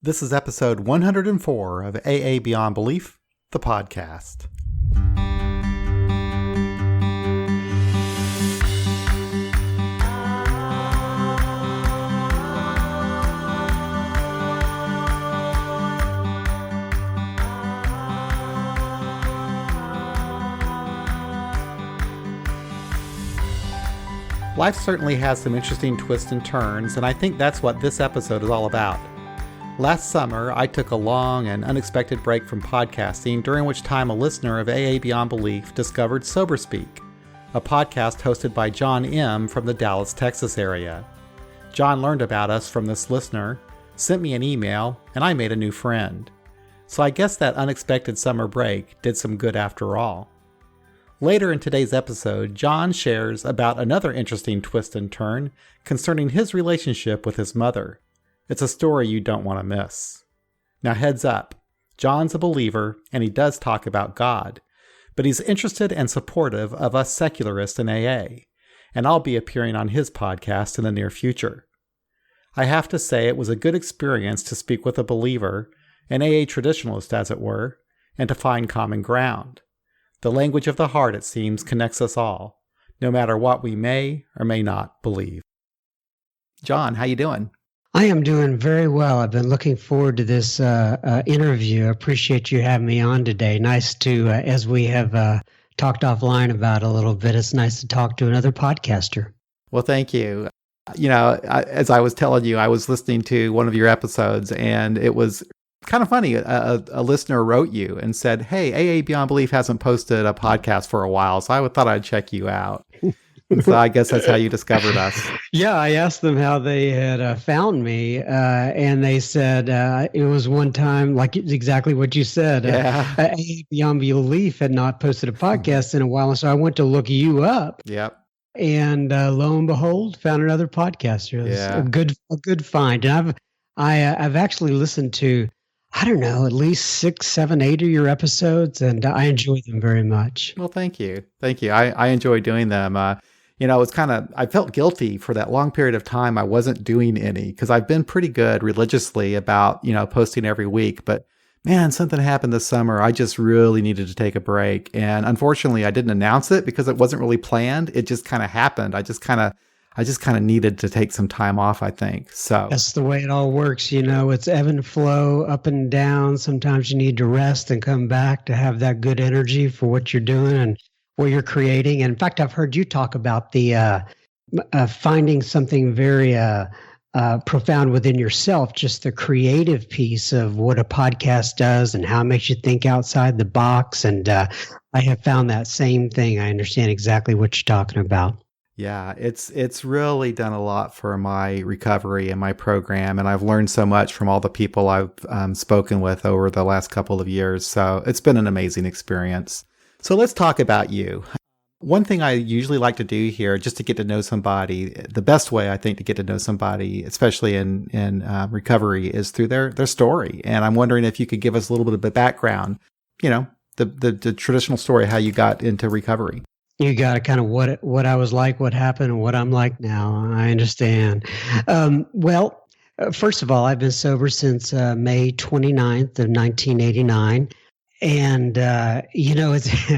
This is episode 104 of AA Beyond Belief, the podcast. Life certainly has some interesting twists and turns, and I think that's what this episode is all about. Last summer, I took a long and unexpected break from podcasting, during which time a listener of AA Beyond Belief discovered Sober Speak, a podcast hosted by John M. from the Dallas, Texas area. John learned about us from this listener, sent me an email, and I made a new friend. So I guess that unexpected summer break did some good after all. Later in today's episode, John shares about another interesting twist and turn concerning his relationship with his mother. It's a story you don't want to miss. Now heads up, John's a believer and he does talk about God, but he's interested and supportive of us secularists in AA, and I'll be appearing on his podcast in the near future. I have to say it was a good experience to speak with a believer, an AA traditionalist as it were, and to find common ground. The language of the heart, it seems, connects us all, no matter what we may or may not believe. John, how you doing? I am doing very well. I've been looking forward to this interview. I appreciate you having me on today. Nice to, as we have talked offline about a little bit, it's nice to talk to another podcaster. Well, thank you. You know, as I was telling you, I was listening to one of your episodes, and it was kind of funny. A listener wrote you and said, hey, AA Beyond Belief hasn't posted a podcast for a while, so I thought I'd check you out. So I guess that's how you discovered us. Yeah, I asked them how they had found me, and they said it was one time, like exactly what you said. AA Beyond Belief had not posted a podcast in a while, and so I went to look you up. Yep. And lo and behold, found another podcaster. It was a good find. And I've actually listened to, I don't know, at least 6, 7, 8 of your episodes, and I enjoy them very much. Well, thank you. Thank you. I enjoy doing them. It's I felt guilty for that long period of time. I wasn't doing any because I've been pretty good religiously about, posting every week. But man, something happened this summer. I just really needed to take a break. And unfortunately, I didn't announce it because it wasn't really planned. It just kind of happened. I just kind of needed to take some time off, I think. So that's the way it all works. It's ebb and flow, up and down. Sometimes you need to rest and come back to have that good energy for what you're doing and what you're creating. And in fact, I've heard you talk about the finding something very profound within yourself, just the creative piece of what a podcast does and how it makes you think outside the box. And I have found that same thing. I understand exactly what you're talking about. Yeah, it's really done a lot for my recovery and my program, and I've learned so much from all the people I've spoken with over the last couple of years. So it's been an amazing experience. So let's talk about you. One thing I usually like to do here, just to get to know somebody, the best way I think to get to know somebody, especially in recovery, is through their story. And I'm wondering if you could give us a little bit of a background, the traditional story, how you got into recovery. You got it, kind of what I was like, what happened, and what I'm like now. I understand. First of all, I've been sober since May 29th of 1989. And, it's,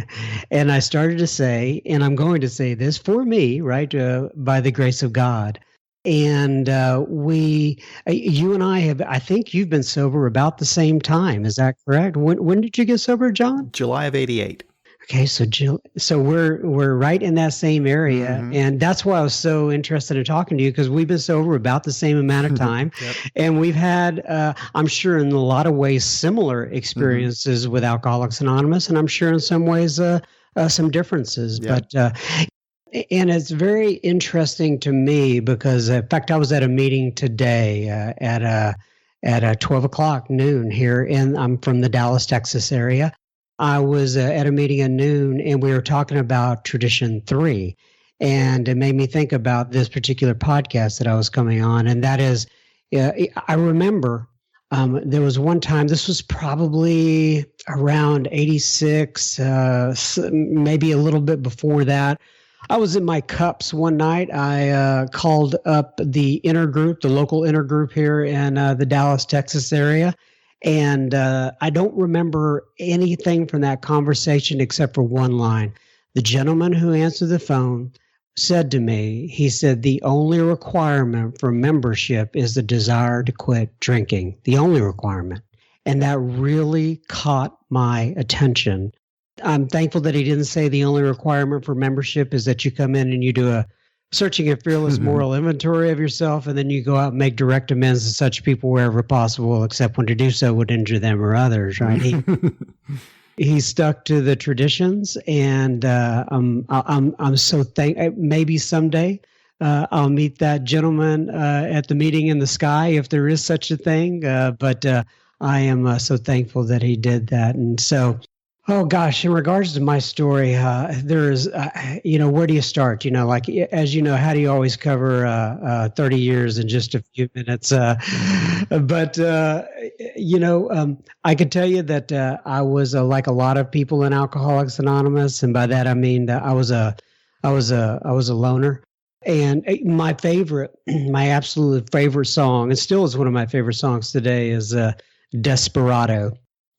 and I started to say, and I'm going to say this for me, right, by the grace of God. And you and I I think you've been sober about the same time. Is that correct? When did you get sober, John? July of 88. Okay, so we're right in that same area, mm-hmm. And that's why I was so interested in talking to you, because we've been sober about the same amount of time, yep. And we've had, I'm sure, in a lot of ways, similar experiences mm-hmm. with Alcoholics Anonymous, and I'm sure in some ways some differences. Yep. But and it's very interesting to me because, in fact, I was at a meeting today at 12 o'clock noon here, and I'm from the Dallas, Texas area. I was at a meeting at noon, and we were talking about Tradition 3, and it made me think about this particular podcast that I was coming on, and that is, I remember there was one time, this was probably around 86, maybe a little bit before that. I was in my cups one night. I called up the local intergroup here in the Dallas, Texas area. And I don't remember anything from that conversation except for one line. The gentleman who answered the phone said to me, he said, the only requirement for membership is the desire to quit drinking. The only requirement. And that really caught my attention. I'm thankful that he didn't say the only requirement for membership is that you come in and you do a searching and fearless moral inventory of yourself, and then you go out and make direct amends to such people wherever possible, except when to do so would injure them or others, right? He stuck to the traditions, and I'm so maybe someday I'll meet that gentleman at the meeting in the sky, if there is such a thing. But I am so thankful that he did that, and so. Oh gosh, in regards to my story, there is, where do you start? Like, as you know, how do you always cover 30 years in just a few minutes? I could tell you that I was like a lot of people in Alcoholics Anonymous, and by that I mean I was a loner. And my absolute favorite song, and still is one of my favorite songs today, is "Desperado"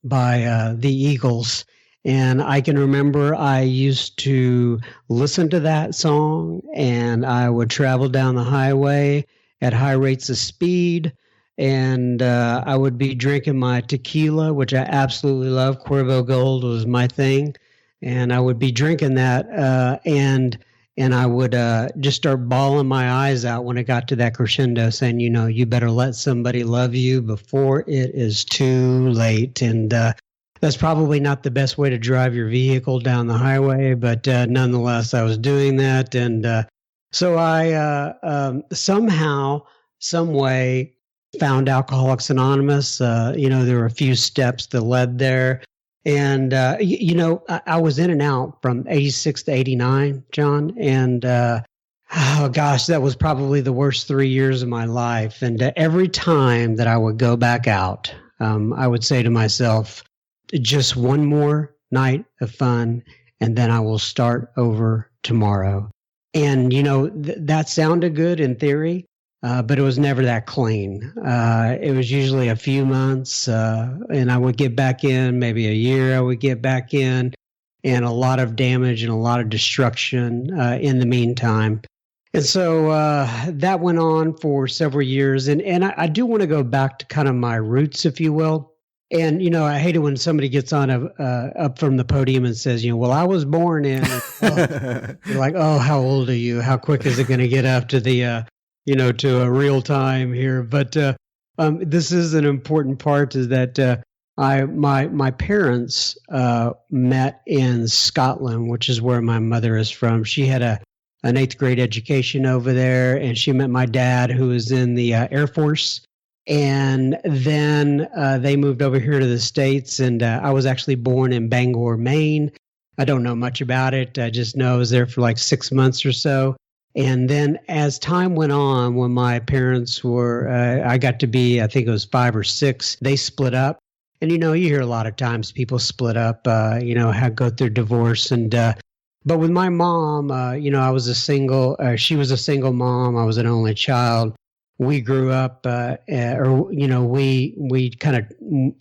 by the Eagles. And I can remember I used to listen to that song, and I would travel down the highway at high rates of speed, and I would be drinking my tequila, which I absolutely love. Cuervo Gold was my thing, and I would be drinking that, and I would just start bawling my eyes out when it got to that crescendo, saying, you better let somebody love you before it is too late. And that's probably not the best way to drive your vehicle down the highway, but nonetheless, I was doing that. And so I somehow, some way found Alcoholics Anonymous. There were a few steps that led there. And, I was in and out from 86 to 89, John. And, oh gosh, that was probably the worst 3 years of my life. And every time that I would go back out, I would say to myself, just one more night of fun, and then I will start over tomorrow. And, that sounded good in theory, but it was never that clean. It was usually a few months, and I would get back in, maybe a year I would get back in, and a lot of damage and a lot of destruction in the meantime. And so that went on for several years. And I do want to go back to kind of my roots, if you will. And, I hate it when somebody gets on up from the podium and says, well, I was born in, you're like, oh, how old are you? How quick is it going to get up to the, to a real time here? But this is an important part, is that my parents met in Scotland, which is where my mother is from. She had an 8th grade education over there, and she met my dad, who was in the Air Force. And then they moved over here to the States, and I was actually born in Bangor, Maine. I don't know much about it. I just know I was there for like 6 months or so. And then as time went on, when my parents were, I got to be, I think it was 5 or 6, they split up. And, you hear a lot of times people split up, go through divorce. And but with my mom, I was she was a single mom. I was an only child. We grew up, we kind of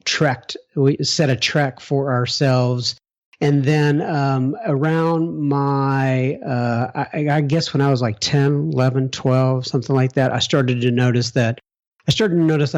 trekked. We set a trek for ourselves. And then around my, I guess when I was like 10, 11, 12, something like that, I started to notice that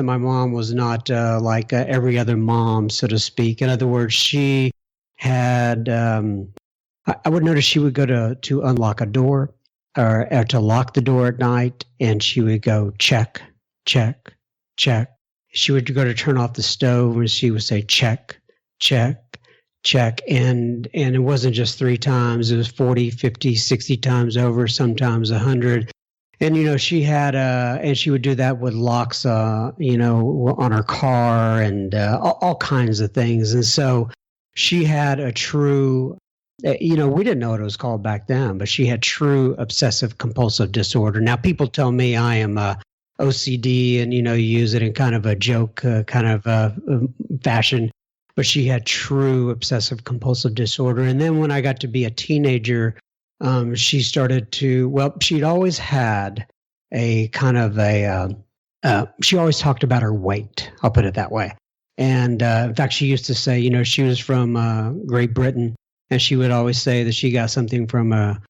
my mom was not like every other mom, so to speak. In other words, she had, I would notice she would go to unlock a door, or to lock the door at night, and she would go check, check, check. She would go to turn off the stove, and she would say check, check, check. And it wasn't just 3 times, it was 40, 50, 60 times over, sometimes 100. And, she had, and she would do that with locks, on her car, and all kinds of things. And so she had a true, we didn't know what it was called back then, but she had true obsessive compulsive disorder. Now, people tell me I am OCD, and, you use it in kind of a joke fashion, but she had true obsessive compulsive disorder. And then when I got to be a teenager, she started to, well, she'd always had a kind of she always talked about her weight. I'll put it that way. And in fact, she used to say, she was from Great Britain, and she would always say that she got something from a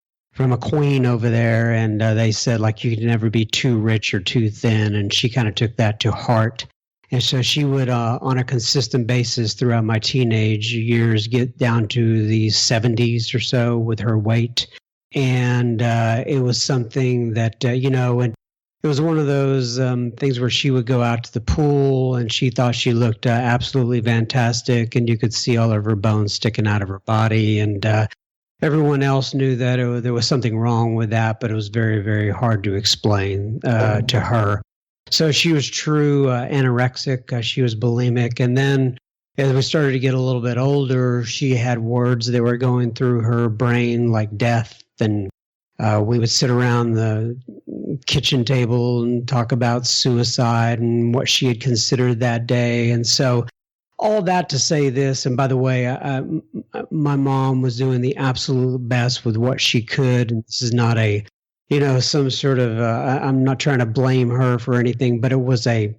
queen over there, and they said, like, you can never be too rich or too thin, and she kind of took that to heart. And so she would, on a consistent basis throughout my teenage years, get down to the 70s or so with her weight. And it was something that, and it was one of those things where she would go out to the pool and she thought she looked absolutely fantastic, and you could see all of her bones sticking out of her body. And everyone else knew that there was something wrong with that, but it was very, very hard to explain to her. So she was true anorexic. She was bulimic. And then as we started to get a little bit older, she had words that were going through her brain like death. And we would sit around the kitchen table and talk about suicide and what she had considered that day. And so all that to say this, and by the way, my mom was doing the absolute best with what she could. And this is not some sort of, I'm not trying to blame her for anything, but it was a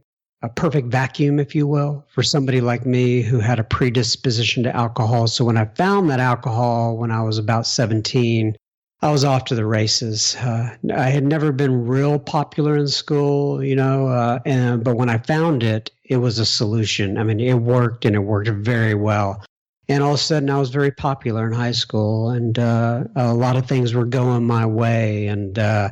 perfect vacuum, if you will, for somebody like me who had a predisposition to alcohol. So when I found that alcohol when I was about 17, I was off to the races. I had never been real popular in school, but when I found it, it was a solution. I mean, it worked, and it worked very well. And all of a sudden, I was very popular in high school, and a lot of things were going my way. And, I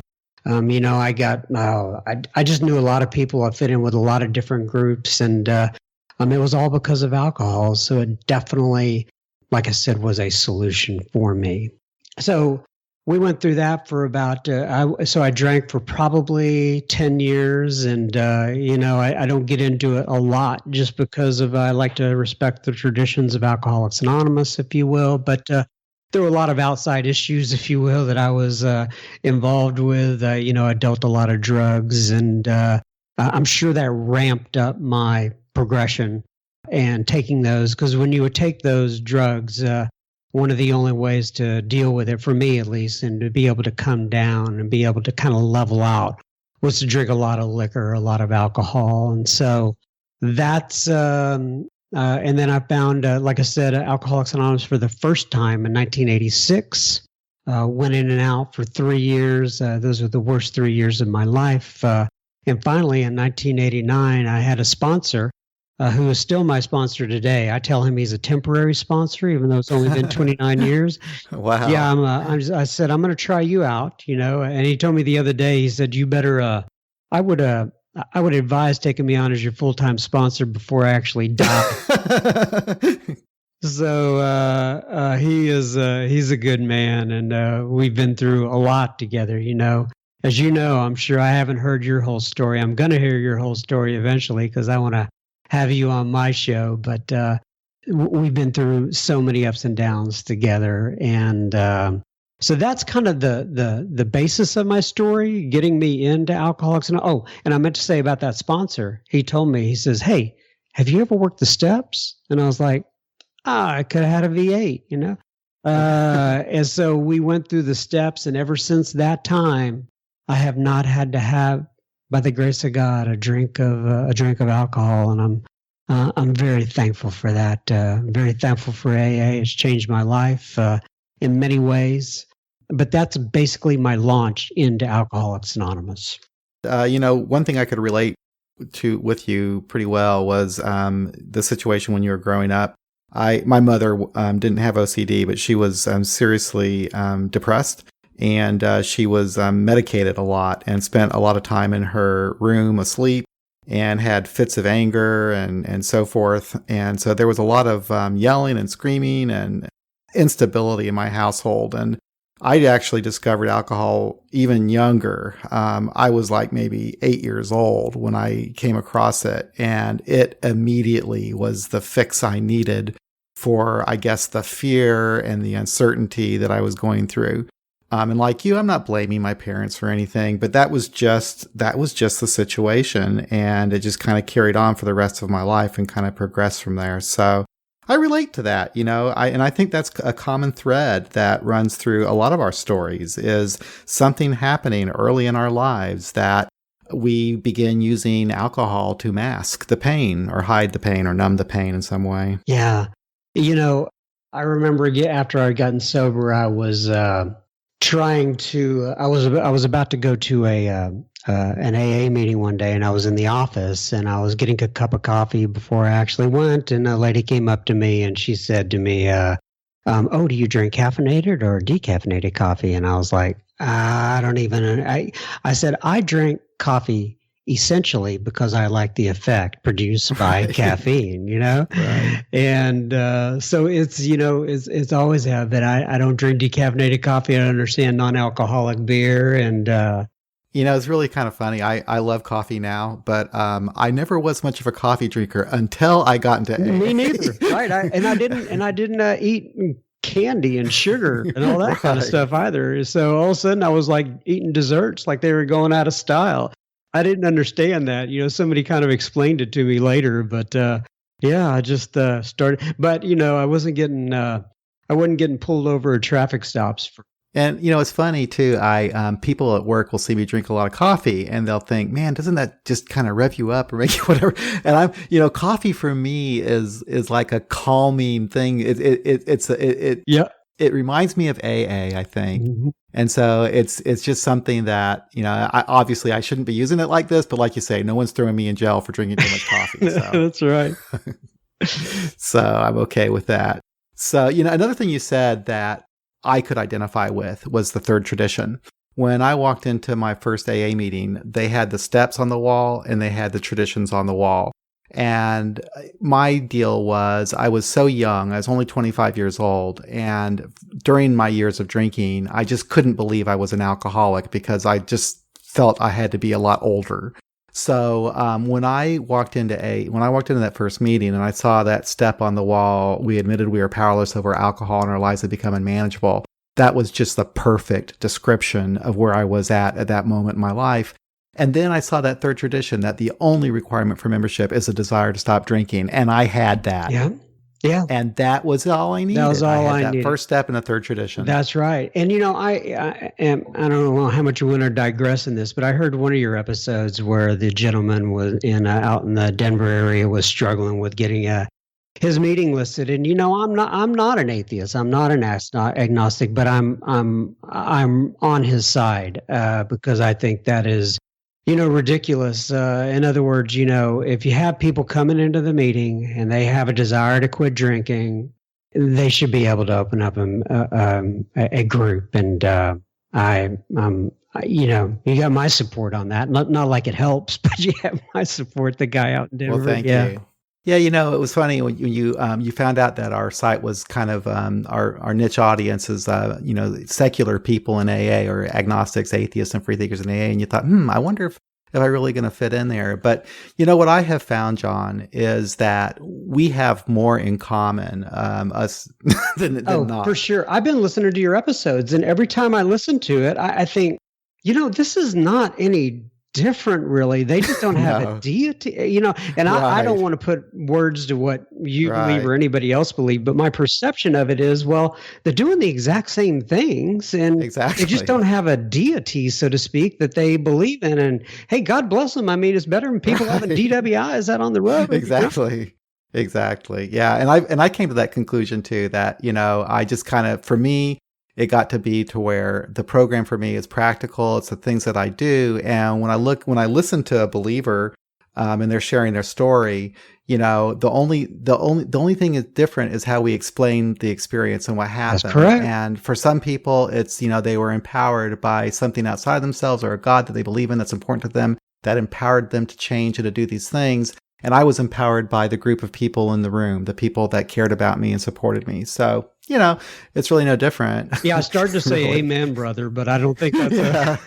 just knew a lot of people. I fit in with a lot of different groups, and it was all because of alcohol. So it definitely, like I said, was a solution for me. So we went through that for about, I drank for probably 10 years. And, I don't get into it a lot just because I like to respect the traditions of Alcoholics Anonymous, if you will. But there were a lot of outside issues, if you will, that I was involved with. I dealt a lot of drugs, and I'm sure that ramped up my progression and taking those, because when you would take those drugs, one of the only ways to deal with it, for me at least, and to be able to come down and be able to kind of level out, was to drink a lot of liquor, a lot of alcohol. And so that's, and then I found, like I said, Alcoholics Anonymous for the first time in 1986. Went in and out for 3 years. Those were the worst 3 years of my life. And finally, in 1989, I had a sponsor who is still my sponsor today. I tell him he's a temporary sponsor, even though it's only been 29 years. Wow. Yeah, I said, I'm going to try you out, and he told me the other day, he said, you better, I would advise taking me on as your full-time sponsor before I actually die. So he's a good man, and we've been through a lot together, As you know, I'm sure I haven't heard your whole story. I'm going to hear your whole story eventually, because I want to have you on my show. But we've been through so many ups and downs together. And so that's kind of the basis of my story, getting me into Alcoholics. And I meant to say about that sponsor. He told me, he says, hey, have you ever worked the steps? And I was like, I could have had a V8, and so we went through the steps. And ever since that time, I have not had to have, by the grace of God, a drink of alcohol, and I'm very thankful for that. Very thankful for AA. It's changed my life in many ways. But that's basically my launch into Alcoholics Anonymous. One thing I could relate to with you pretty well was the situation when you were growing up. My mother didn't have OCD, but she was seriously depressed. And she was medicated a lot and spent a lot of time in her room asleep and had fits of anger and so forth. And so there was a lot of yelling and screaming and instability in my household. And I actually discovered alcohol even younger. I was like maybe 8 years old when I came across it. And it immediately was the fix I needed for, I guess, the fear and the uncertainty that I was going through. And like you, I'm not blaming my parents for anything, but that was just the situation. And it just kind of carried on for the rest of my life and kind of progressed from there. So I relate to that, and I think that's a common thread that runs through a lot of our stories is something happening early in our lives that we begin using alcohol to mask the pain or hide the pain or numb the pain in some way. Yeah. I remember after I'd gotten sober, I was trying to, I was about to go to an AA meeting one day, and I was in the office and I was getting a cup of coffee before I actually went. And a lady came up to me and she said to me, oh, do you drink caffeinated or decaffeinated coffee? And I was like, I said, I drink coffee essentially because I like the effect produced by caffeine, Right. And so it's always have that. I don't drink decaffeinated coffee. I don't understand non-alcoholic beer. And, it's really kind of funny. I love coffee now, but I never was much of a coffee drinker until I got into AA. Me neither. Right. I didn't eat candy and sugar and all that kind of stuff either. So all of a sudden I was like eating desserts like they were going out of style. I didn't understand that. Somebody kind of explained it to me later, but I just started. But I wasn't getting pulled over at traffic stops. And it's funny too. People at work will see me drink a lot of coffee, and they'll think, "Man, doesn't that just kind of rev you up or make you whatever?" And coffee for me is like a calming thing. It reminds me of AA, I think. Mm-hmm. And so it's just something that, obviously I shouldn't be using it like this, but like you say, no one's throwing me in jail for drinking too much coffee. So. That's right. So I'm okay with that. So, another thing you said that I could identify with was the third tradition. When I walked into my first AA meeting, they had the steps on the wall and they had the traditions on the wall. And my deal was I was so young. I was only 25 years old. And during my years of drinking, I just couldn't believe I was an alcoholic because I just felt I had to be a lot older. So when I walked into that first meeting and I saw that step on the wall, we admitted we were powerless over alcohol and our lives had become unmanageable. That was just the perfect description of where I was at that moment in my life. And then I saw that third tradition that the only requirement for membership is a desire to stop drinking. And I had that. Yeah. Yeah. And that was all I needed. That was all I needed. First step in the third tradition. That's right. And, I don't know how much you want to digress in this, but I heard one of your episodes where the gentleman was out in the Denver area was struggling with getting his meeting listed. And, I'm not an atheist. I'm not an agnostic, but I'm on his side because I think that is, ridiculous. In other words, if you have people coming into the meeting and they have a desire to quit drinking, they should be able to open up a group. And you got my support on that. Not like it helps, but you have my support. The guy out in Denver. Well, thank you. Yeah, it was funny when you found out that our site was kind of our niche audience is secular people in AA or agnostics, atheists, and free thinkers in AA, and you thought, I wonder if I'm really going to fit in there. But what I have found, John, is that we have more in common us than not. For sure. I've been listening to your episodes, and every time I listen to it, I think, this is not any different, really. They just don't have a deity, and right. I don't want to put words to what you believe or anybody else believe, but my perception of it is, well, they're doing the exact same things, and they just don't have a deity, so to speak, that they believe in. And hey, God bless them. I mean, it's better than people having DWIs out on the road. Exactly. Yeah, and I came to that conclusion too. That I just kind of, for me, it got to be to where the program for me is practical. It's the things that I do. And when I listen to a believer, and they're sharing their story, the only thing is different is how we explain the experience and what happened. That's correct. And for some people, it's, they were empowered by something outside themselves or a God that they believe in that's important to them that empowered them to change and to do these things. And I was empowered by the group of people in the room, the people that cared about me and supported me. So, it's really no different. Yeah, I started to say amen, brother, but I don't think that's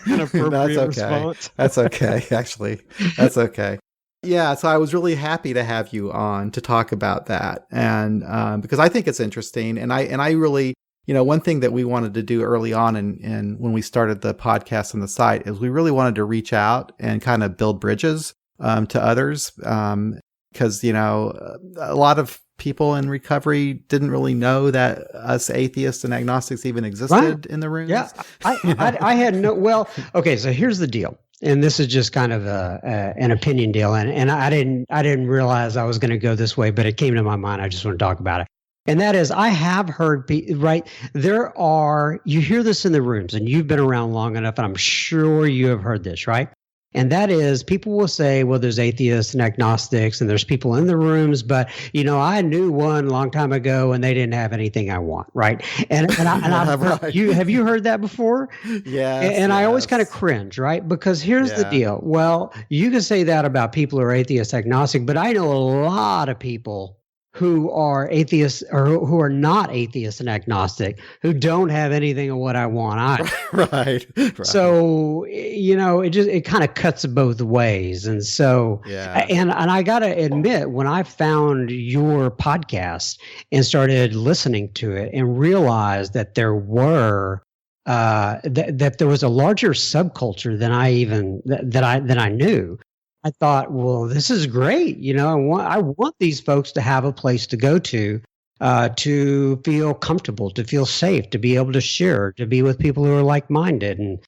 an appropriate response. That's okay, actually. That's okay. Yeah, so I was really happy to have you on to talk about that. And because I think it's interesting. And I really, one thing that we wanted to do early on and when we started the podcast on the site is we really wanted to reach out and kind of build bridges to others. Because, a lot of people in recovery didn't really know that us atheists and agnostics even existed in the rooms. Yeah, I had no. Well, okay, so here's the deal, and this is just kind of an opinion deal, and I didn't realize I was going to go this way, but it came to my mind. I just want to talk about it. And that is, I have heard, right, you hear this in the rooms, and you've been around long enough, and I'm sure you have heard this, right? And that is, people will say, well, there's atheists and agnostics, and there's people in the rooms, but, I knew one a long time ago, and they didn't have anything I want, right? And I've heard, have you heard that before? Yeah. And I always kind of cringe, right? Because here's the deal. Well, you can say that about people who are atheist, agnostic, but I know a lot of people who are atheists or who are not atheists and agnostic, who don't have anything of what I want either. Right. So, it kind of cuts both ways. And so, and I got to admit, when I found your podcast and started listening to it and realized that there were, that there was a larger subculture than I knew. I thought, well, this is great. I want these folks to have a place to go to feel comfortable, to feel safe, to be able to share, to be with people who are like-minded. And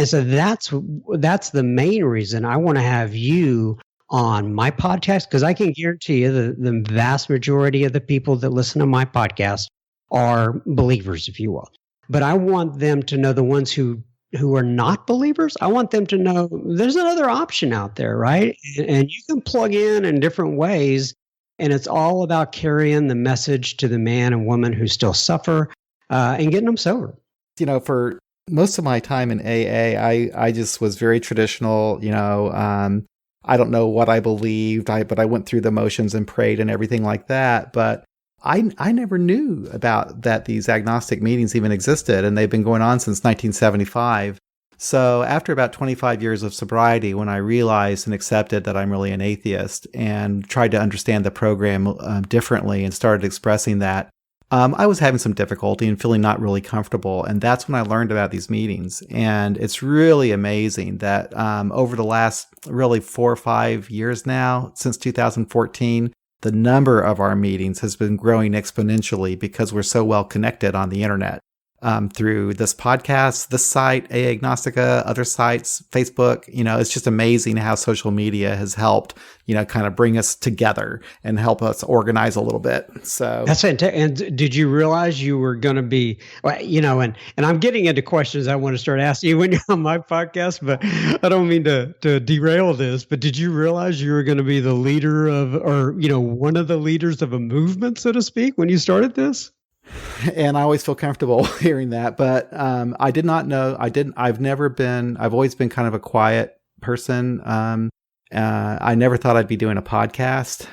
so that's the main reason I want to have you on my podcast, because I can guarantee you the vast majority of the people that listen to my podcast are believers, if you will. But I want them to know, the ones who are not believers, I want them to know there's another option out there, right? And you can plug in different ways, and it's all about carrying the message to the man and woman who still suffer and getting them sober. For most of my time in AA, I just was very traditional. I don't know what I believed, but I went through the motions and prayed and everything like that. But I never knew about that these agnostic meetings even existed, and they've been going on since 1975. So after about 25 years of sobriety, when I realized and accepted that I'm really an atheist and tried to understand the program differently and started expressing that, I was having some difficulty and feeling not really comfortable. And that's when I learned about these meetings. And it's really amazing that over the last really 4 or 5 years now, since 2014, the number of our meetings has been growing exponentially because we're so well connected on the internet through this podcast, this site, AA Agnostica, other sites, Facebook. It's just amazing how social media has helped, kind of bring us together and help us organize a little bit. So that's fantastic. And did you realize you were going to be, and I'm getting into questions I want to start asking you when you're on my podcast, but I don't mean to derail this, but did you realize you were going to be the leader of, or, one of the leaders of a movement, so to speak, when you started this? And I always feel comfortable hearing that, but I did not know. I've always been kind of a quiet person. I never thought I'd be doing a podcast.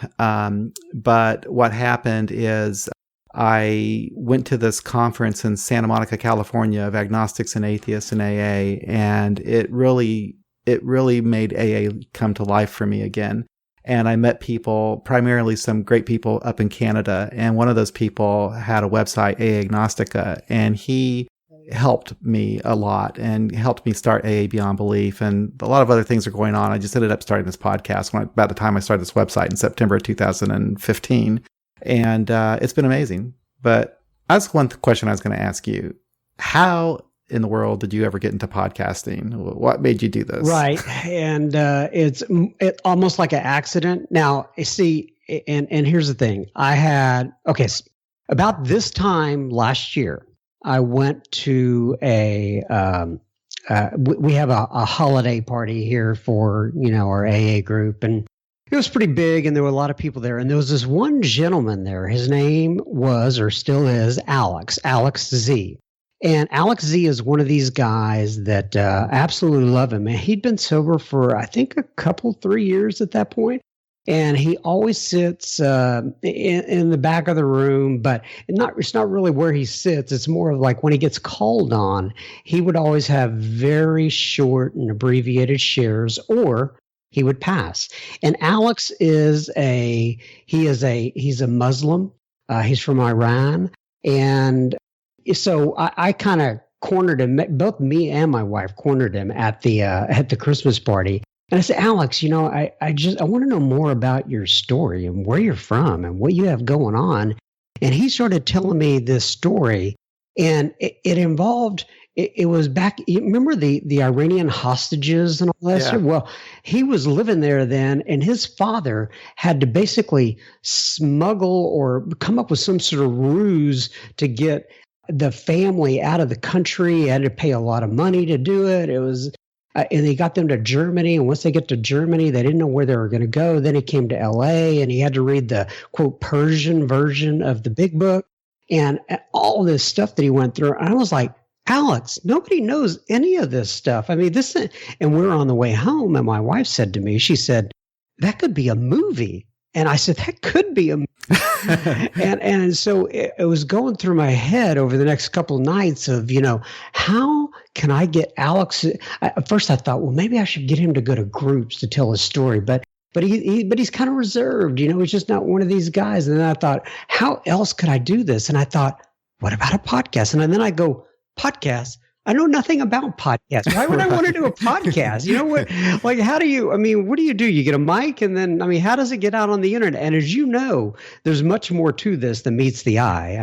But what happened is I went to this conference in Santa Monica, California, of agnostics and atheists in AA, and it really made AA come to life for me again. And I met people, primarily some great people up in Canada. And one of those people had a website, AA Agnostica, and he helped me a lot and helped me start AA Beyond Belief. And a lot of other things are going on. I just ended up starting this podcast about the time I started this website in September of 2015. And it's been amazing. But that's one question I was going to ask you. How in the world did you ever get into podcasting? What made you do this? Right. And it's almost like an accident. Now, see, and here's the thing. About this time last year, I went to we have a holiday party here for, our AA group, and it was pretty big, and there were a lot of people there. And there was this one gentleman there. His name was, or still is, Alex Z. And Alex Z is one of these guys that absolutely love him. And he'd been sober for, I think, 3 years at that point. And he always sits in the back of the room, but it's not really where he sits. It's more of like when he gets called on, he would always have very short and abbreviated shares, or he would pass. And Alex he's a Muslim. He's from Iran. And so I kind of cornered him. Both me and my wife cornered him at the Christmas party. And I said, Alex, I want to know more about your story and where you're from and what you have going on. And he started telling me this story, and it involved. It was back. You remember the Iranian hostages and all that stuff? Well, he was living there then, and his father had to basically smuggle or come up with some sort of ruse to get the family out of the country. He had to pay a lot of money to do it. It was. And he got them to Germany. And once they get to Germany, they didn't know where they were going to go. Then he came to LA and he had to read the, quote, Persian version of the big book and all this stuff that he went through. And I was like, Alex, nobody knows any of this stuff. I mean, and we were on the way home. And my wife said to me, she said, that could be a movie. And I said, that could be a movie. and so it was going through my head over the next couple of nights of, how can I get Alex? At first I thought, well, maybe I should get him to go to groups to tell his story. But he's kind of reserved, he's just not one of these guys. And then I thought, how else could I do this? And I thought, what about a podcast? And then I go, podcast? I know nothing about podcasts. Why would I want to do a podcast? What do you do? You get a mic and then, how does it get out on the internet? And as you know, there's much more to this than meets the eye.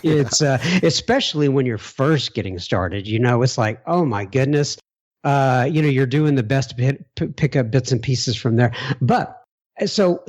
It's especially when you're first getting started, it's like, oh my goodness, you're doing the best to pick up bits and pieces from there. But so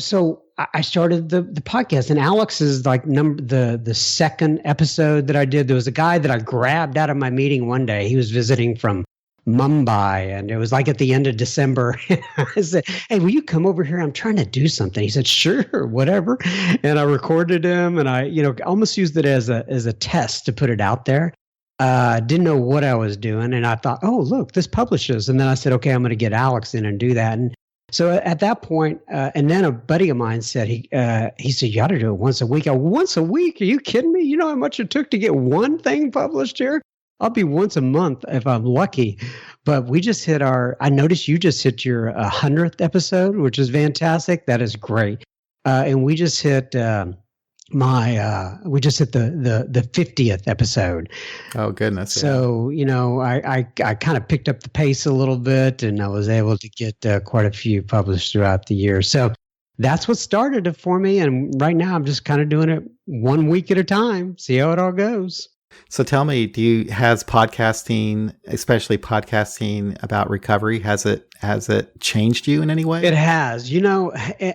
I started the podcast, and Alex is like the second episode that I did. There was a guy that I grabbed out of my meeting one day. He was visiting from Mumbai, and it was like at the end of December. I said, hey, will you come over here? I'm trying to do something. He said, sure, whatever. And I recorded him, and I, almost used it as a test to put it out there. Didn't know what I was doing. And I thought, oh, look, this publishes. And then I said, okay, I'm going to get Alex in and do that. And so at that point, and then a buddy of mine said, he said, you ought to do it once a week. Once a week? Are you kidding me? You know how much it took to get one thing published here? I'll be once a month if I'm lucky. But we just I noticed you just hit your 100th episode, which is fantastic. That is great. And we just hit we just hit the 50th episode. Oh goodness. So, I kind of picked up the pace a little bit, and I was able to get quite a few published throughout the year. So that's what started it for me. And right now I'm just kind of doing it 1 week at a time, see how it all goes. So tell me, has podcasting, especially podcasting about recovery, has it changed you in any way? It has.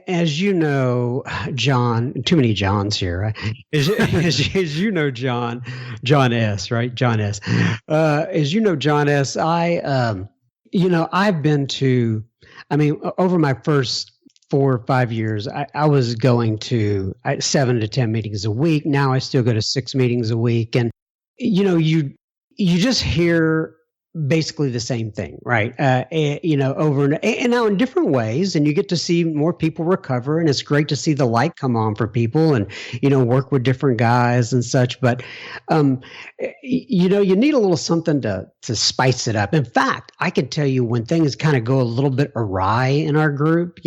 As you know, John, too many Johns here, right? As you know, John S., right? John S. As you know, John S., I've been to, over my first 4 or 5 years, I was going to 7 to 10 meetings a week. Now I still go to 6 meetings a week. And you just hear basically the same thing, right? Over and now in different ways, and you get to see more people recover, and it's great to see the light come on for people, and work with different guys and such. But you need a little something to spice it up. In fact, I can tell you when things kind of go a little bit awry in our group.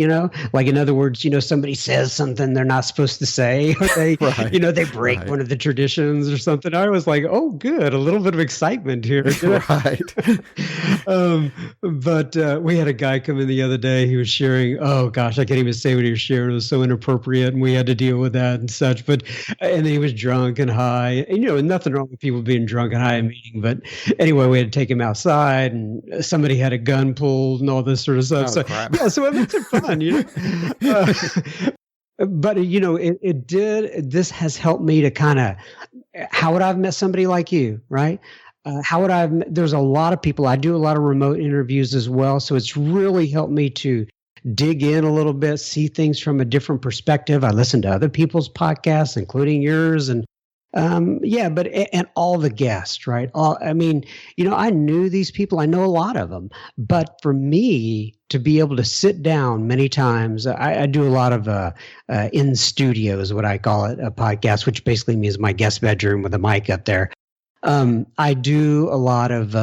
Like in other words, somebody says something they're not supposed to say, or they right. They break right. one of the traditions or something. I was like, oh, good, a little bit of excitement here. Right. But we had a guy come in the other day. He was sharing, oh gosh, I can't even say what he was sharing. It was so inappropriate, and we had to deal with that and such. But and he was drunk and high. And, nothing wrong with people being drunk and high in a meeting. But anyway, we had to take him outside, and somebody had a gun pulled and all this sort of stuff. Oh, so crap. Yeah, so it makes it fun, But it did. This has helped me to kind of. How would I have met somebody like you, right? There's a lot of people, I do a lot of remote interviews as well. So it's really helped me to dig in a little bit, see things from a different perspective. I listen to other people's podcasts, including yours. And and all the guests, right? I knew these people, I know a lot of them, but for me to be able to sit down many times, I do a lot of in studio is what I call it, a podcast, which basically means my guest bedroom with a mic up there. I do a lot of,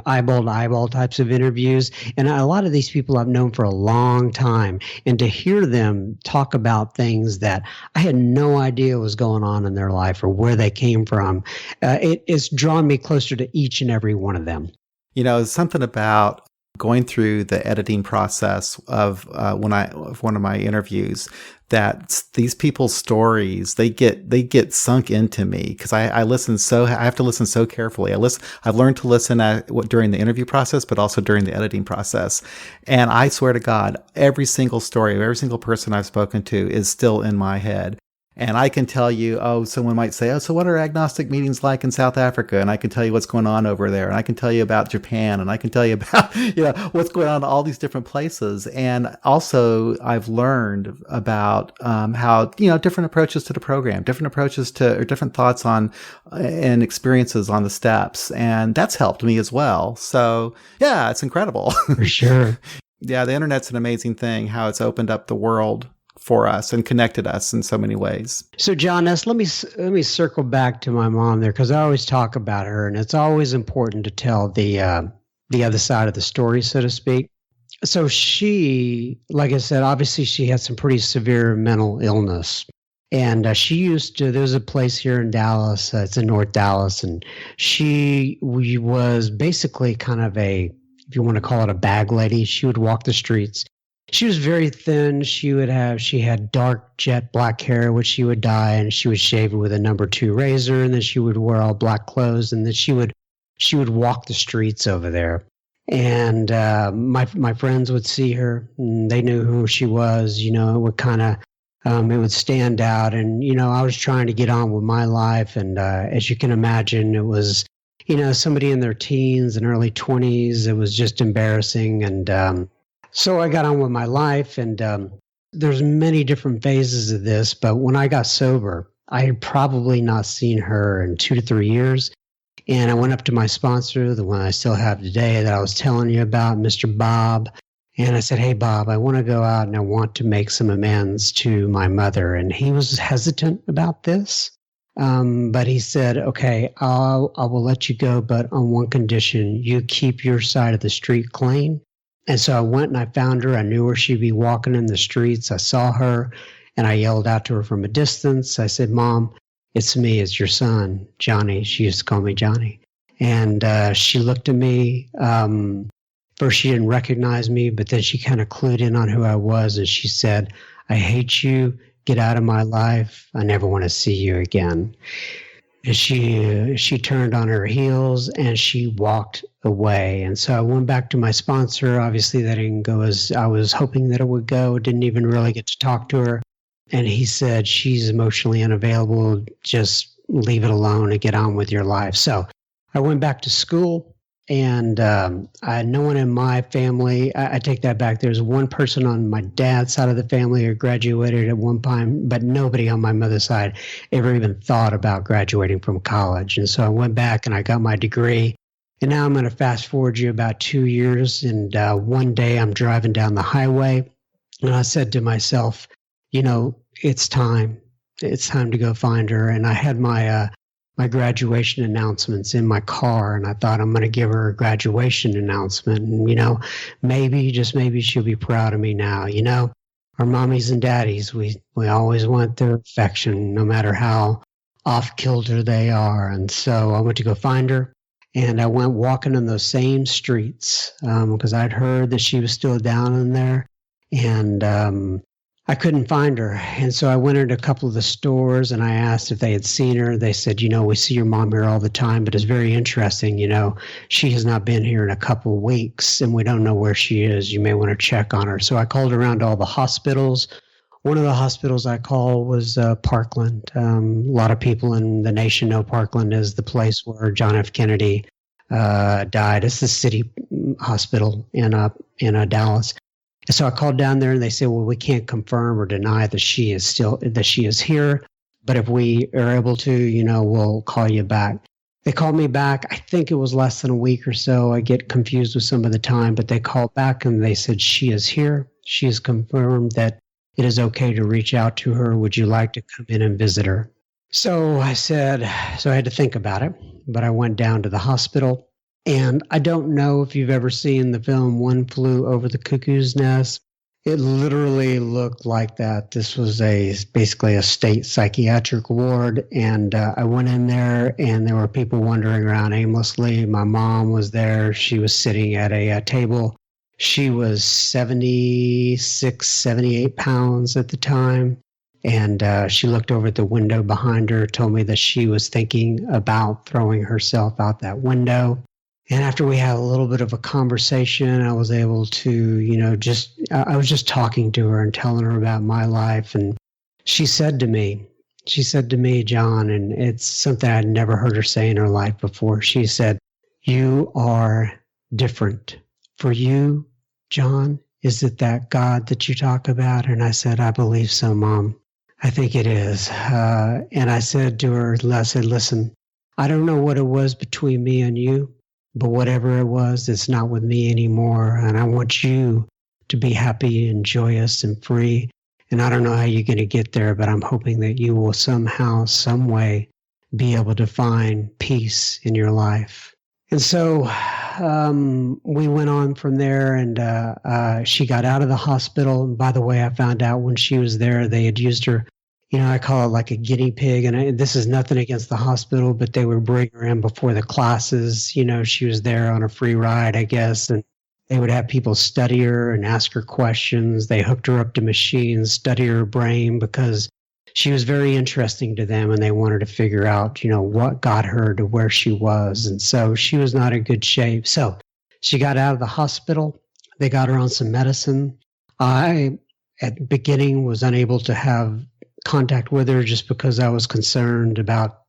eyeball to eyeball types of interviews. And a lot of these people I've known for a long time. And to hear them talk about things that I had no idea was going on in their life or where they came from, it's drawn me closer to each and every one of them. Something about going through the editing process of of one of my interviews, that these people's stories, they get sunk into me, because I have to listen so carefully. I've learned to listen during the interview process, but also during the editing process. And I swear to God, every single story of every single person I've spoken to is still in my head. And I can tell you, someone might say, so what are agnostic meetings like in South Africa? And I can tell you what's going on over there. And I can tell you about Japan. And I can tell you about, what's going on in all these different places. And also I've learned about, how, different approaches to the program, different approaches to, or different thoughts on and experiences on the steps. And that's helped me as well. So yeah, it's incredible. For sure. Yeah. The internet's an amazing thing, how it's opened up the world for us and connected us in so many ways. So John, let me circle back to my mom there, because I always talk about her, and it's always important to tell the other side of the story, so to speak. So she, like I said, obviously she had some pretty severe mental illness, and she used to. There's a place here in Dallas. It's in North Dallas, and she was basically kind of if you want to call it a bag lady. She would walk the streets. She was very thin. She had dark jet black hair, which she would dye, and she would shave it with a number 2 razor, and then she would wear all black clothes, and then she would walk the streets over there. And my friends would see her, and they knew who she was. It would kind of it would stand out, and I was trying to get on with my life, and as you can imagine, it was somebody in their teens and early 20s. It was just embarrassing, and so I got on with my life, and there's many different phases of this. But when I got sober, I had probably not seen her in 2 to 3 years. And I went up to my sponsor, the one I still have today that I was telling you about, Mr. Bob. And I said, hey, Bob, I want to go out and I want to make some amends to my mother. And he was hesitant about this. But he said, okay, I will let you go, but on one condition: you keep your side of the street clean. And so I went and I found her. I knew where she'd be walking in the streets. I saw her and I yelled out to her from a distance. I said, Mom, it's me. It's your son, Johnny. She used to call me Johnny. And she looked at me. First, she didn't recognize me, but then she kind of clued in on who I was. And she said, I hate you. Get out of my life. I never want to see you again. And she turned on her heels and she walked away. And so I went back to my sponsor. Obviously, that didn't go as I was hoping that it would go. Didn't even really get to talk to her. And he said, she's emotionally unavailable. Just leave it alone and get on with your life. So I went back to school. And no one in my family, I take that back. There's one person on my dad's side of the family who graduated at one time, but nobody on my mother's side ever even thought about graduating from college. And so I went back and I got my degree. And now I'm going to fast forward you about 2 years. And one day I'm driving down the highway and I said to myself, it's time. It's time to go find her. And I had my graduation announcements in my car, and I thought, I'm going to give her a graduation announcement. And, maybe, just maybe, she'll be proud of me now. Our mommies and daddies, we always want their affection, no matter how off kilter they are. And so I went to go find her, and I went walking in those same streets because I'd heard that she was still down in there. And I couldn't find her. And so I went into a couple of the stores and I asked if they had seen her. They said, we see your mom here all the time, but it's very interesting. She has not been here in a couple of weeks and we don't know where she is. You may want to check on her. So I called around to all the hospitals. One of the hospitals I called was Parkland. A lot of people in the nation know Parkland as the place where John F. Kennedy died. It's the city hospital in Dallas. So I called down there and they said, well, we can't confirm or deny that she is here. But if we are able to, we'll call you back. They called me back. I think it was less than a week or so. I get confused with some of the time, but they called back and they said, she is here. She has confirmed that it is okay to reach out to her. Would you like to come in and visit her? So I had to think about it, but I went down to the hospital. And I don't know if you've ever seen the film One Flew Over the Cuckoo's Nest. It literally looked like that. This was basically a state psychiatric ward, and I went in there, and there were people wandering around aimlessly. My mom was there. She was sitting at a table. She was 76, 78 pounds at the time, and she looked over at the window behind her, told me that she was thinking about throwing herself out that window. And after we had a little bit of a conversation, I was able to, I was just talking to her and telling her about my life. And she said to me, John, and it's something I'd never heard her say in her life before. She said, "You are different. For you, John, is it that God that you talk about?" And I said, "I believe so, Mom. I think it is." And I said to her, "Listen, I don't know what it was between me and you, but whatever it was, it's not with me anymore. And I want you to be happy and joyous and free. And I don't know how you're going to get there, but I'm hoping that you will somehow, some way, be able to find peace in your life." And so we went on from there, and she got out of the hospital. And by the way, I found out when she was there, they had used her, I call it like a guinea pig. And this is nothing against the hospital, but they would bring her in before the classes. She was there on a free ride, I guess. And they would have people study her and ask her questions. They hooked her up to machines, study her brain, because she was very interesting to them, and they wanted to figure out, what got her to where she was. And so she was not in good shape. So she got out of the hospital. They got her on some medicine. I, at the beginning, was unable to have contact with her just because I was concerned about,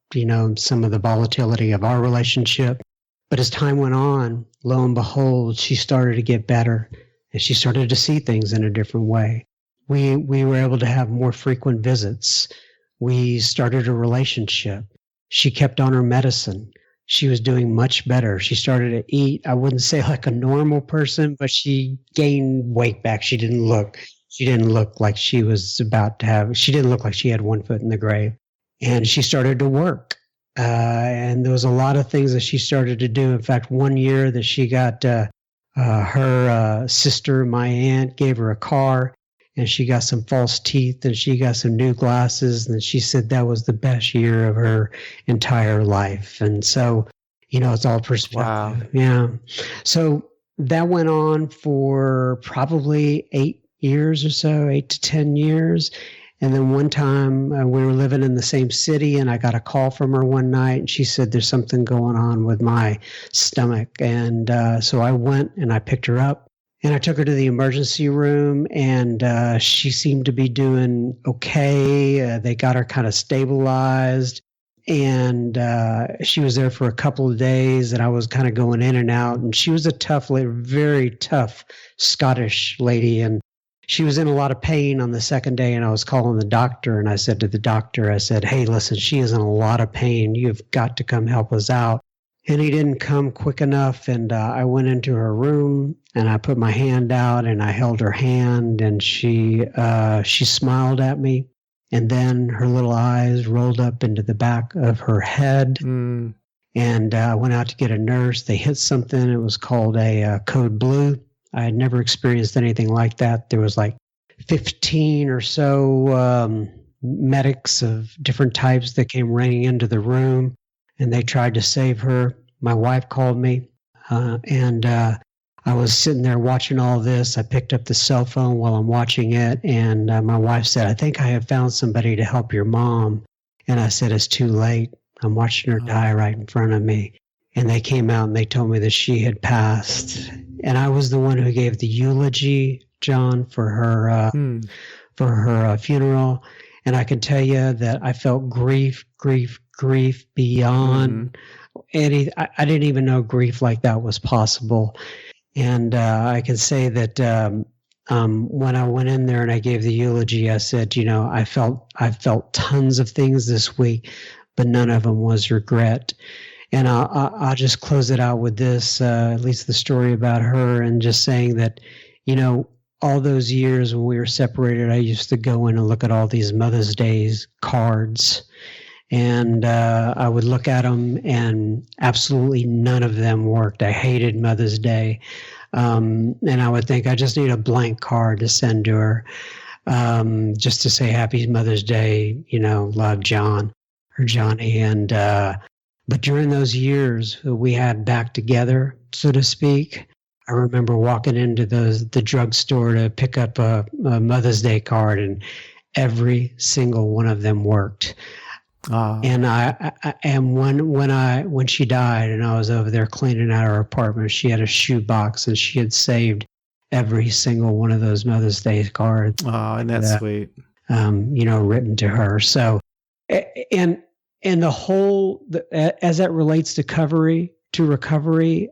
some of the volatility of our relationship. But as time went on, lo and behold, she started to get better, and she started to see things in a different way. We were able to have more frequent visits. We started a relationship. She kept on her medicine. She was doing much better. She started to eat, I wouldn't say like a normal person, but she gained weight back. She didn't look like she was she didn't look like she had one foot in the grave. And she started to work. And there was a lot of things that she started to do. In fact, one year that she got, her sister, my aunt, gave her a car, and she got some false teeth, and she got some new glasses. And she said that was the best year of her entire life. And so, it's all perspective. Wow. Yeah. So that went on for probably 8 years or so, 8 to 10 years. And then one time we were living in the same city, and I got a call from her one night, and she said, "There's something going on with my stomach." And so I went and I picked her up, and I took her to the emergency room, and she seemed to be doing okay. They got her kind of stabilized, and she was there for a couple of days, and I was kind of going in and out. And she was a tough lady, very tough Scottish lady, and she was in a lot of pain on the second day, and I was calling the doctor, and I said to the doctor, I said, "Hey, listen, she is in a lot of pain. You've got to come help us out." And he didn't come quick enough, and I went into her room, and I put my hand out, and I held her hand, and she smiled at me, and then her little eyes rolled up into the back of her head, and I went out to get a nurse. They hit something. It was called a code blue. I had never experienced anything like that. There was like 15 or so medics of different types that came raining into the room, and they tried to save her. My wife called me, and I was sitting there watching all this. I picked up the cell phone while I'm watching it, and my wife said, "I think I have found somebody to help your mom." And I said, "It's too late. I'm watching her die right in front of me." And they came out and they told me that she had passed. And I was the one who gave the eulogy, John, for her funeral. And I can tell you that I felt grief beyond any. I didn't even know grief like that was possible. And I can say that when I went in there and I gave the eulogy, I said, I felt tons of things this week, but none of them was regret. And I'll just close it out with this, at least the story about her, and just saying that, all those years when we were separated, I used to go in and look at all these Mother's Day cards, and I would look at them, and absolutely none of them worked. I hated Mother's Day. And I would think I just need a blank card to send to her, just to say Happy Mother's Day, love John or Johnny. And but during those years we had back together, so to speak, I remember walking into the drugstore to pick up a Mother's Day card, and every single one of them worked. And when she died, and I was over there cleaning out her apartment, she had a shoebox, and she had saved every single one of those Mother's Day cards. Oh, and that's sweet. Written to her. So, and the whole, as that relates to recovery,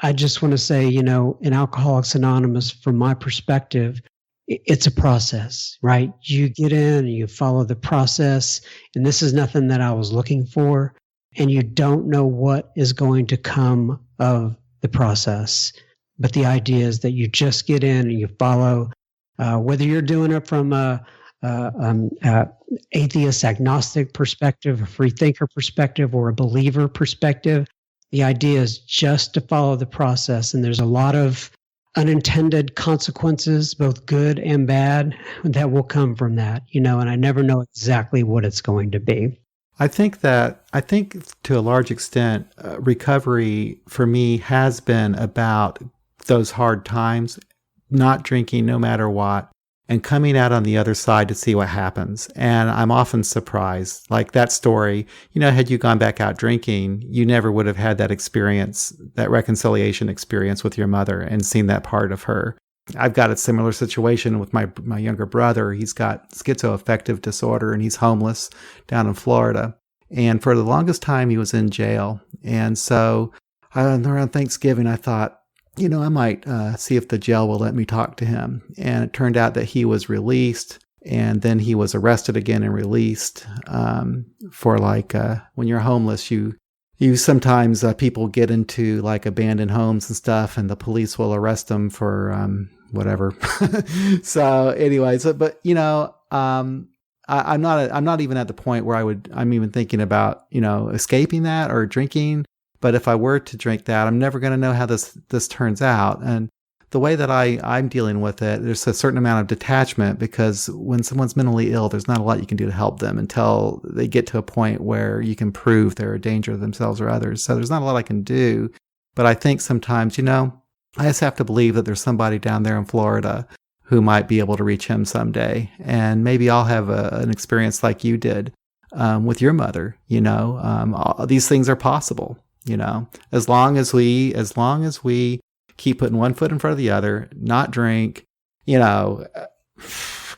I just want to say, in Alcoholics Anonymous, from my perspective, it's a process, right? You get in and you follow the process, and this is nothing that I was looking for, and you don't know what is going to come of the process. But the idea is that you just get in and you follow, whether you're doing it from a atheist, agnostic perspective, a free thinker perspective, or a believer perspective. The idea is just to follow the process, and there's a lot of unintended consequences, both good and bad, that will come from that, and I never know exactly what it's going to be. I think to a large extent, recovery for me has been about those hard times, not drinking no matter what, and coming out on the other side to see what happens. And I'm often surprised, like that story, had you gone back out drinking, you never would have had that experience, that reconciliation experience with your mother and seen that part of her. I've got a similar situation with my younger brother. He's got schizoaffective disorder, and he's homeless down in Florida. And for the longest time, he was in jail. And so around Thanksgiving, I thought, I might see if the jail will let me talk to him. And it turned out that he was released, and then he was arrested again and released for when you're homeless, you sometimes people get into like abandoned homes and stuff, and the police will arrest them for whatever. So anyways, but I'm not even at the point where I'm even thinking about escaping that or drinking. But if I were to drink that, I'm never going to know how this turns out. And the way that I'm dealing with it, there's a certain amount of detachment, because when someone's mentally ill, there's not a lot you can do to help them until they get to a point where you can prove they're a danger to themselves or others. So there's not a lot I can do. But I think sometimes, I just have to believe that there's somebody down there in Florida who might be able to reach him someday. And maybe I'll have an experience like you did with your mother. These things are possible. As long as we keep putting one foot in front of the other, not drink,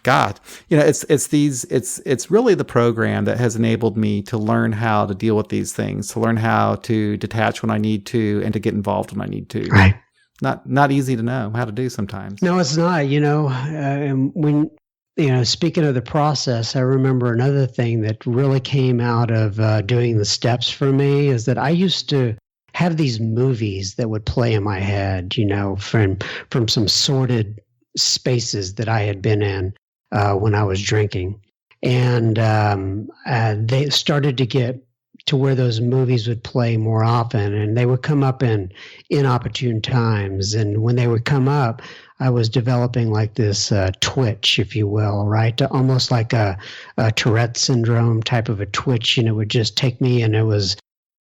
God, it's really the program that has enabled me to learn how to deal with these things, to learn how to detach when I need to, and to get involved when I need to. Right. Not easy to know how to do sometimes. No, it's not. When speaking of the process, I remember another thing that really came out of doing the steps for me is that I used to have these movies that would play in my head, from some sordid spaces that I had been in when I was drinking. And they started to get to where those movies would play more often, and they would come up in inopportune times. And when they would come up, I was developing like this twitch, if you will, right? Almost like a Tourette syndrome type of a twitch, and it would just take me, and it was,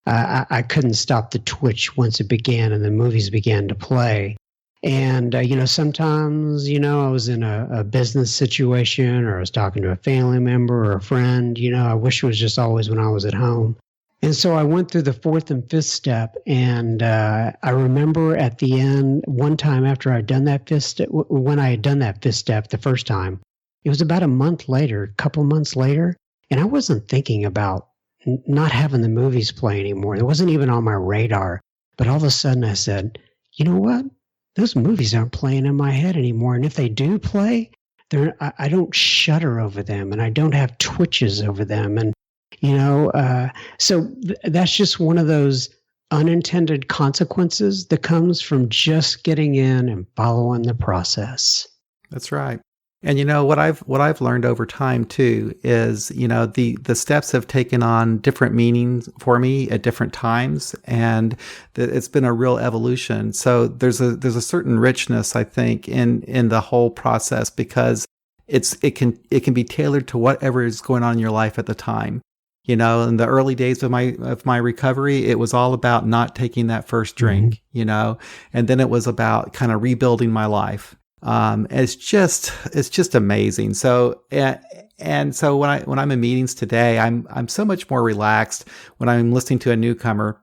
I couldn't stop the twitch once it began and the movies began to play. And, sometimes, I was in a business situation, or I was talking to a family member or a friend, I wish it was just always when I was at home. And so I went through the fourth and fifth step, and I remember at the end, one time after I'd done that fifth step, when I had done that fifth step the first time, it was about a couple months later, and I wasn't thinking about not having the movies play anymore. It wasn't even on my radar. But all of a sudden I said, you know what? Those movies aren't playing in my head anymore. And if they do play, I don't shudder over them, and I don't have twitches over them. And so that's just one of those unintended consequences that comes from just getting in and following the process. That's right. And what I've learned over time too is, the steps have taken on different meanings for me at different times, and it's been a real evolution. So there's a certain richness, I think, in the whole process, because it can be tailored to whatever is going on in your life at the time. In the early days of my recovery, it was all about not taking that first drink, and then it was about kind of rebuilding my life. It's just amazing. So, and so when I'm in meetings today, I'm so much more relaxed when I'm listening to a newcomer.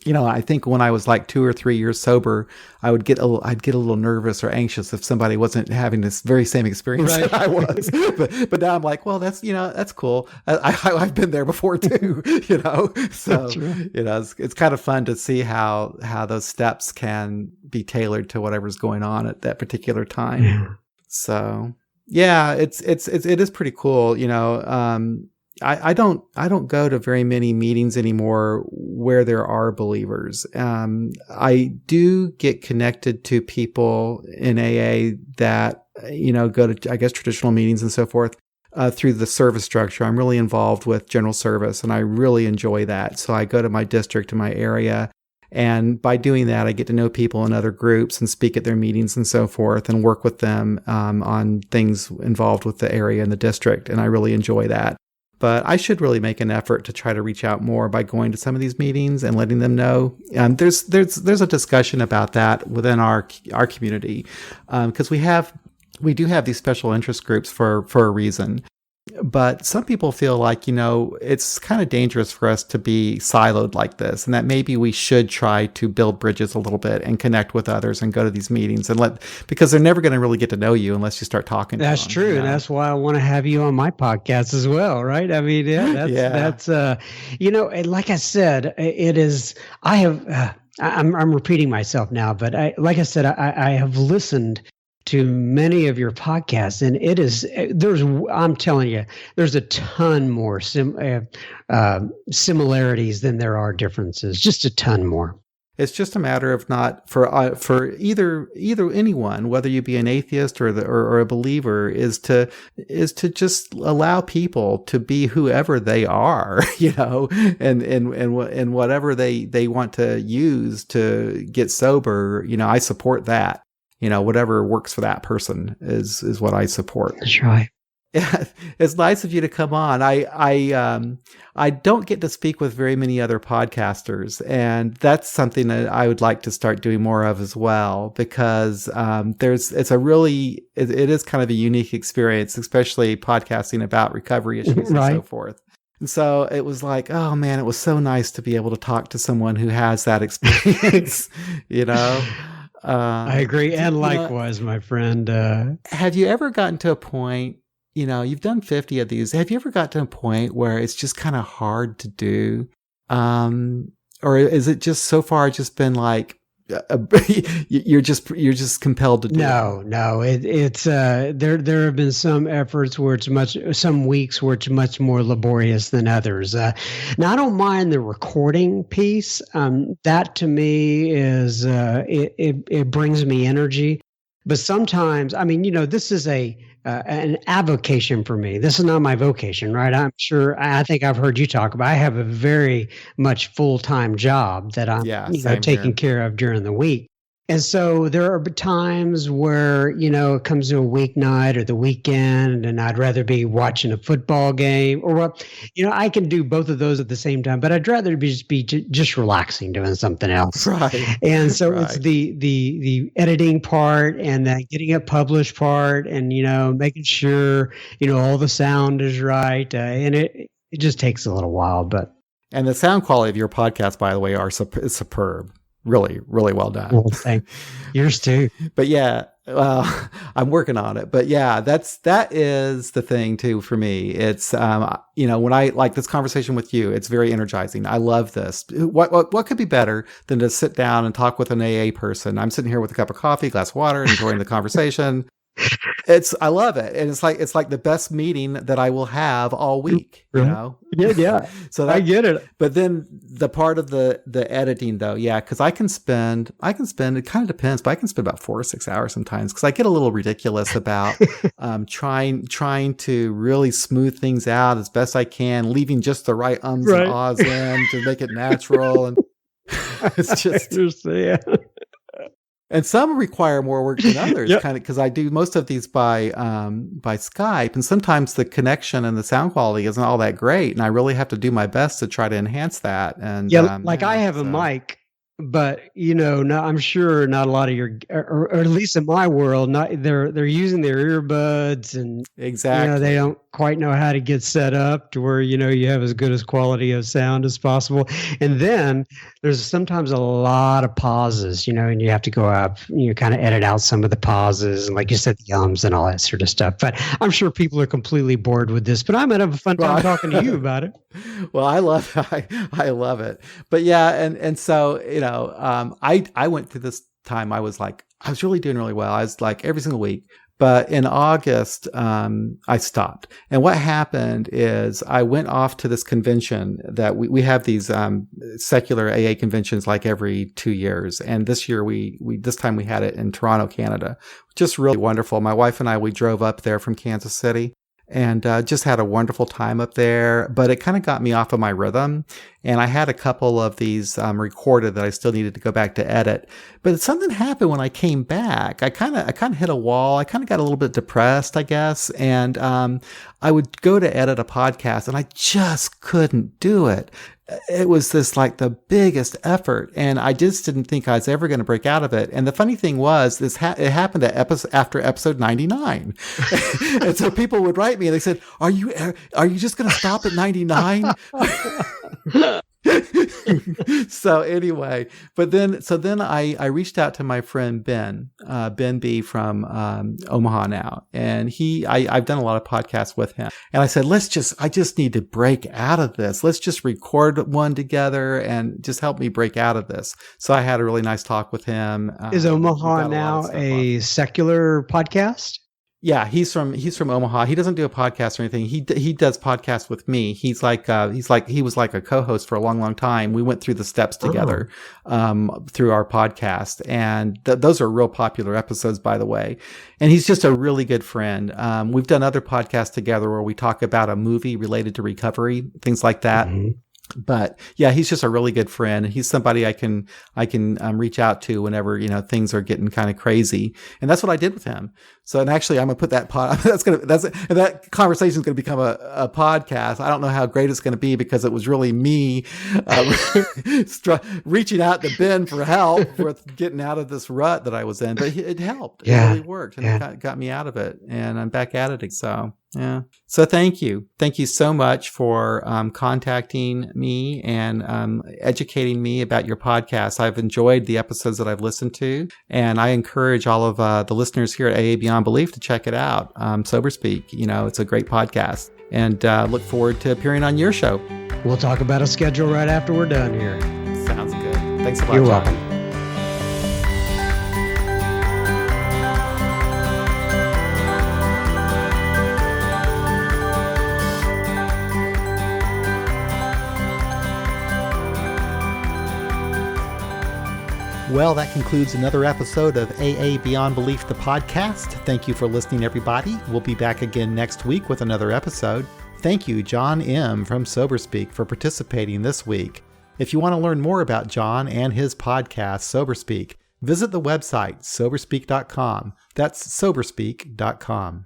I think when I was like 2 or 3 years sober, I'd get a little nervous or anxious if somebody wasn't having this very same experience that I was. But now I'm like, well, that's cool. I've been there before too, So, right. It's kind of fun to see how those steps can be tailored to whatever's going on at that particular time. Yeah. So, yeah, it is pretty cool, I don't go to very many meetings anymore where there are believers. I do get connected to people in AA that, go to, I guess, traditional meetings and so forth, through the service structure. I'm really involved with general service, and I really enjoy that. So I go to my district, to my area, and by doing that, I get to know people in other groups and speak at their meetings and so forth, and work with them on things involved with the area and the district. And I really enjoy that. But I should really make an effort to try to reach out more by going to some of these meetings and letting them know. There's a discussion about that within our community, because we do have these special interest groups for a reason. But some people feel like, it's kind of dangerous for us to be siloed like this, and that maybe we should try to build bridges a little bit and connect with others and go to these meetings because they're never going to really get to know you unless you start talking to them. That's true. And that's why I want to have you on my podcast as well. Right. I mean, that's like I said, it is, I'm repeating myself now, but like I said, I have listened to many of your podcasts, and I'm telling you, there's a ton more similarities than there are differences, just a ton more. It's just a matter of not for either anyone, whether you be an atheist or a believer, is to just allow people to be whoever they are, and whatever they want to use to get sober. I support that. Whatever works for that person is what I support. That's right. Yeah, it's nice of you to come on. I don't get to speak with very many other podcasters, and that's something that I would like to start doing more of as well, because it is kind of a unique experience, especially podcasting about recovery issues right. and so forth. And so it was like, oh man, it was so nice to be able to talk to someone who has that experience, I agree. And likewise, my friend. Have you ever gotten to a point, you've done 50 of these. Have you ever got to a point where it's just kind of hard to do? Or is it just so far just been like, you're just compelled to do it? No. It's there have been some efforts where some weeks where it's much more laborious than others. Now I don't mind the recording piece. That to me is it brings me energy. But sometimes, this is an avocation for me. This is not my vocation, right? I'm sure. I think I've heard you talk about. I have a very much full-time job that I'm taking care of during the week. And so there are times where, it comes to a weeknight or the weekend, and I'd rather be watching a football game, or, I can do both of those at the same time, but I'd rather be just relaxing, doing something else. Right. And so it's the editing part and the getting it published part, and, making sure, all the sound is right. And it just takes a little while, and the sound quality of your podcast, by the way, is superb. Really, really well done. Well, thanks. Yours too. But yeah, I'm working on it. But yeah, that is the thing too for me. It's when I like this conversation with you, it's very energizing. I love this. What could be better than to sit down and talk with an AA person? I'm sitting here with a cup of coffee, glass of water, enjoying the conversation. I love it. And it's like the best meeting that I will have all week, you Right. know? Yeah. So I get it. but then the part of the editing though, yeah, because I can spend, it kind of depends, but I can spend about 4 or 6 hours sometimes because I get a little ridiculous about trying to really smooth things out as best I can, leaving just the right ums and ahs in to make it natural. And it's just, and some require more work than others, kind of, because I do most of these by Skype, and sometimes the connection and the sound quality isn't all that great, and I really have to do my best to try to enhance that. And I have a mic, but I'm sure not a lot of your, or at least in my world, they're using their earbuds, and exactly, they don't quite know how to get set up to where you have as good as quality of sound as possible. And then there's sometimes a lot of pauses, and you have to go up, kind of edit out some of the pauses, and like you said, the ums and all that sort of stuff. But I'm sure people are completely bored with this, but I'm gonna have a fun time talking to you about it. Well, I love it. But yeah, and so I went through this time. I was really doing really well. I was like every single week. But in August, I stopped. And what happened is I went off to this convention that we have these secular AA conventions like every 2 years. And this year this time we had it in Toronto, Canada. Just really wonderful. My wife and we drove up there from Kansas City. And just had a wonderful time up there, but it kind of got me off of my rhythm. And I had a couple of these recorded that I still needed to go back to edit. But something happened when I came back. I kind of hit a wall. I kind of got a little bit depressed, I guess. And I would go to edit a podcast, and I just couldn't do it. It was this like the biggest effort, and I just didn't think I was ever going to break out of it. And the funny thing was, it happened after episode 99, and so people would write me and they said, "Are you just going to stop at 99?" So anyway, then I reached out to my friend Ben B from Omaha now, and I've done a lot of podcasts with him, and I said, I just need to break out of this. Let's just record one together and just help me break out of this. So I had a really nice talk with him. Is Omaha now a secular podcast? Yeah, he's from Omaha. He doesn't do a podcast or anything. He does podcasts with me. He was like a co-host for a long, long time. We went through the steps together through our podcast, and those are real popular episodes, by the way. And he's just a really good friend. We've done other podcasts together where we talk about a movie related to recovery, things like that. Mm-hmm. But yeah, he's just a really good friend. He's somebody I can reach out to whenever things are getting kind of crazy, and that's what I did with him. So, and actually, I'm gonna put that that conversation is gonna become a podcast. I don't know how great it's gonna be because it was really me reaching out to Ben for help with getting out of this rut that I was in. But it helped. It really worked, and it got me out of it, and I'm back at it. So. Yeah. So thank you so much for contacting me and educating me about your podcast. I've enjoyed the episodes that I've listened to, and I encourage all of the listeners here at AA Beyond Belief to check it out. Sober Speak, it's a great podcast, and look forward to appearing on your show. We'll talk about a schedule right after we're done here. Sounds good. Thanks a lot, You're John. welcome. Well, that concludes another episode of AA Beyond Belief, the podcast. Thank you for listening, everybody. We'll be back again next week with another episode. Thank you, John M. from Sober Speak, for participating this week. If you want to learn more about John and his podcast, Sober Speak, visit the website, soberspeak.com. That's soberspeak.com.